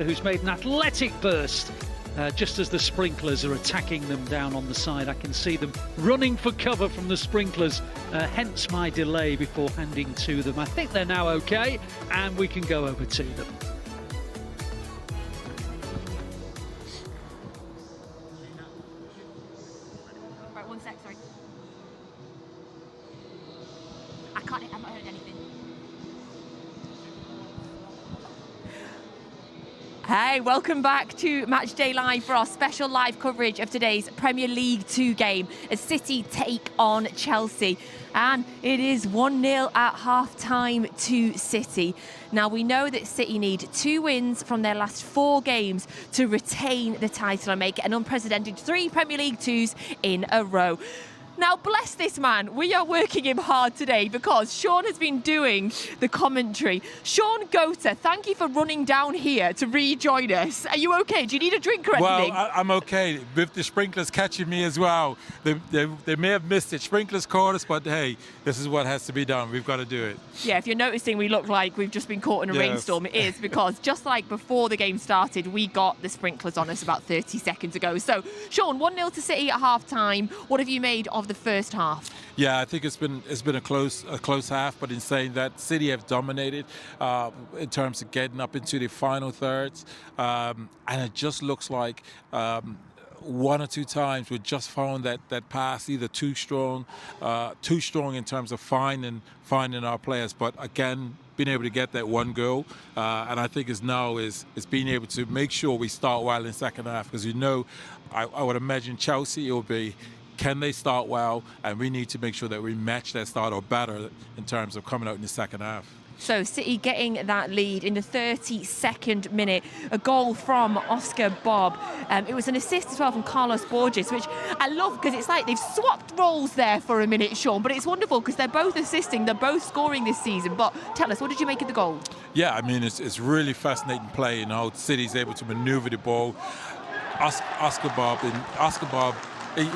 Who's made an athletic burst just as the sprinklers are attacking them down on the side. I can see them running for cover from the sprinklers, hence my delay before handing to them. I think they're now okay, and we can go over to them. Right, 1 sec, sorry. I haven't heard anything. Hey, welcome back to Matchday Live for our special live coverage of today's Premier League 2 game as City take on Chelsea. And it is 1-0 at half-time to City. Now, we know that City need 2 wins from their last 4 games to retain the title and make it an unprecedented 3 Premier League 2s in a row. Now, bless this man, we are working him hard today because Sean has been doing the commentary. Sean Gota, thank you for running down here to rejoin us. Are you okay? Do you need a drink or anything? Well, I'm okay. With the sprinklers catching me as well. They may have missed it. Sprinklers caught us, but hey, this is what has to be done. We've got to do it. Yeah, if you're noticing we look like we've just been caught in a rainstorm, it is because just like before the game started, we got the sprinklers on us about 30 seconds ago. So, Sean, 1-0 to City at half-time. What have you made of the first half? Yeah, I think it's been a close half, but in saying that, City have dominated in terms of getting up into the final thirds, and it just looks like 1 or 2 times we just found that pass either too strong in terms of finding our players, but again, being able to get that 1 goal, and I think is being able to make sure we start well in the second half, because I would imagine Chelsea, it will be, can they start well? And we need to make sure that we match that start or better in terms of coming out in the second half. So City getting that lead in the 32nd minute, a goal from Oscar Bob. It was an assist as well from Carlos Borges, which I love because it's like they've swapped roles there for a minute, Sean, but it's wonderful because they're both assisting, they're both scoring this season. But tell us, what did you make of the goal? Yeah, I mean, it's really fascinating play, City's able to maneuver the ball. Oscar Bob,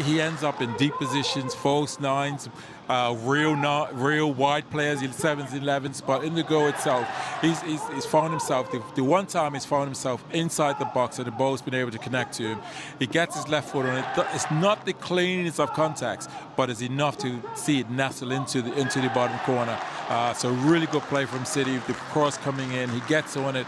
he ends up in deep positions, false nines, real wide players, 7s, 11s, but in the goal itself, he's found himself, the one time he's found himself inside the box and the ball's been able to connect to him. He gets his left foot on it. It's not the cleanest of contacts, but it's enough to see it nestle into the bottom corner. So really good play from City, the cross coming in, he gets on it,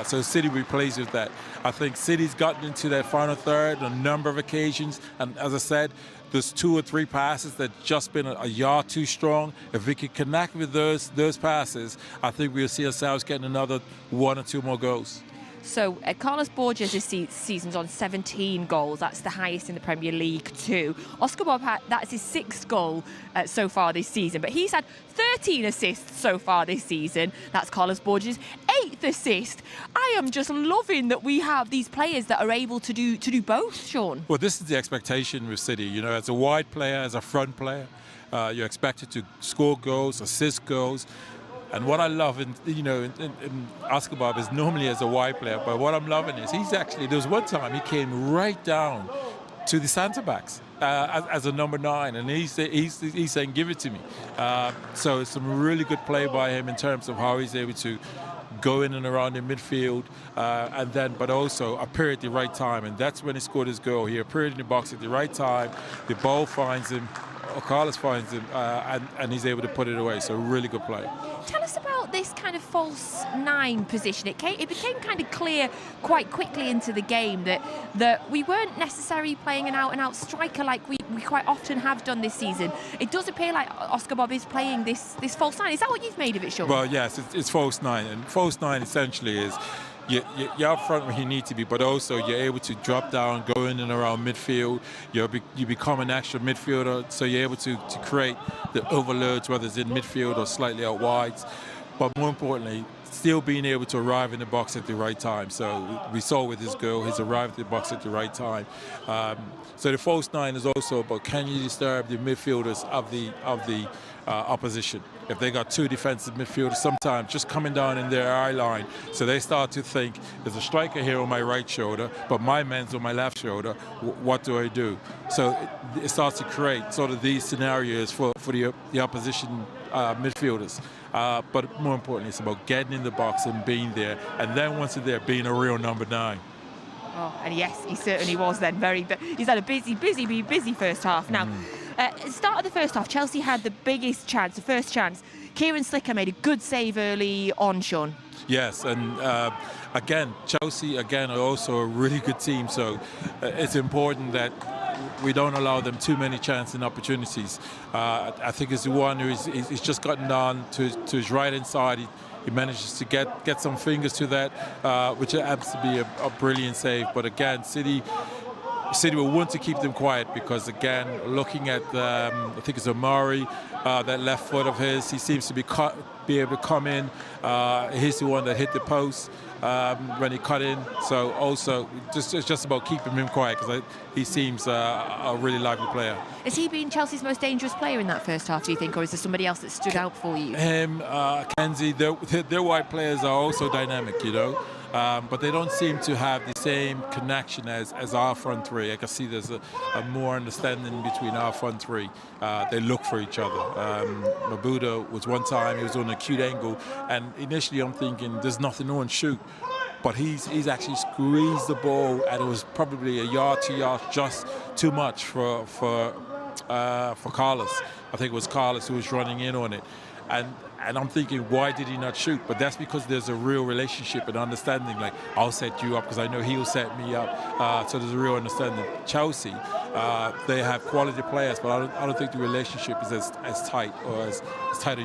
so City replays with that. I think City's gotten into their final third on a number of occasions, and as I said, there's 2 or 3 passes that just been a yard too strong. If we could connect with those passes, I think we'll see ourselves getting another 1 or 2 more goals. So Carlos Borges this season's on 17 goals. That's the highest in the Premier League too. Oscar Bob, that's his 6th goal so far this season. But he's had 13 assists so far this season. That's Carlos Borges' 8th assist. I am just loving that we have these players that are able to do both, Sean. Well, this is the expectation with City. As a wide player, as a front player, you're expected to score goals, assist goals. And what I love in Oscar Bob is normally as a wide player, but what I'm loving is there was one time he came right down to the centre backs as a number 9, and he's saying, give it to me. So it's some really good play by him in terms of how he's able to go in and around the midfield, but also appear at the right time, and that's when he scored his goal. He appeared in the box at the right time, the ball finds him, Carlos finds him, and he's able to put it away. So really good play. Tell us about this kind of false 9 position. It became kind of clear quite quickly into the game that we weren't necessarily playing an out-and-out striker like we quite often have done this season. It does appear like Oscar Bob is playing this false 9. Is that what you've made of it, Sean? Well, yes, it's false 9, and false 9 essentially is you're up front where you need to be, but also you're able to drop down, go in and around midfield. You become an extra midfielder, so you're able to create the overloads, whether it's in midfield or slightly out wide. But more importantly, still being able to arrive in the box at the right time. So we saw with his goal, he's arrived at the box at the right time. So the false 9 is also about, can you disturb the midfielders of the opposition? If they got 2 defensive midfielders, sometimes just coming down in their eye line, so they start to think, there's a striker here on my right shoulder, but my man's on my left shoulder. What do I do? So it starts to create sort of these scenarios for the opposition midfielders. But more importantly, it's about getting in the box and being there. And then once you're there, being a real number 9. Oh, and yes, he certainly was then. He's had a busy first half. Now, start of the first half, Chelsea had the biggest chance, the first chance. Kieran Slicker made a good save early on, Sean. Yes, and again, Chelsea are also a really good team. So it's important that we don't allow them too many chances and opportunities. I think it's the one who's just gotten on to his right hand side. He manages to get some fingers to that, which happens to be a brilliant save. But again, City will want to keep them quiet because, again, looking at, I think it's Omari, that left foot of his, he seems to be able to come in. He's the one that hit the post when he cut in. So also, it's just about keeping him quiet because he seems a really lively player. Has he been Chelsea's most dangerous player in that first half, do you think, or is there somebody else that stood out for you? Him, Kenzie, their wide players are also dynamic, you know. But they don't seem to have the same connection as our front three. I can see there's a more understanding between our front three. They look for each other. Mabuda was one time, he was on an acute angle, and initially I'm thinking there's nothing on, shoot. But he's actually squeezed the ball, and it was probably a yard, 2 yards, just too much for Carlos. I think it was Carlos who was running in on it. And I'm thinking, why did he not shoot? But that's because there's a real relationship and understanding. Like, I'll set you up because I know he'll set me up. So there's a real understanding. Chelsea, they have quality players, but I don't think the relationship is as tight or as tight a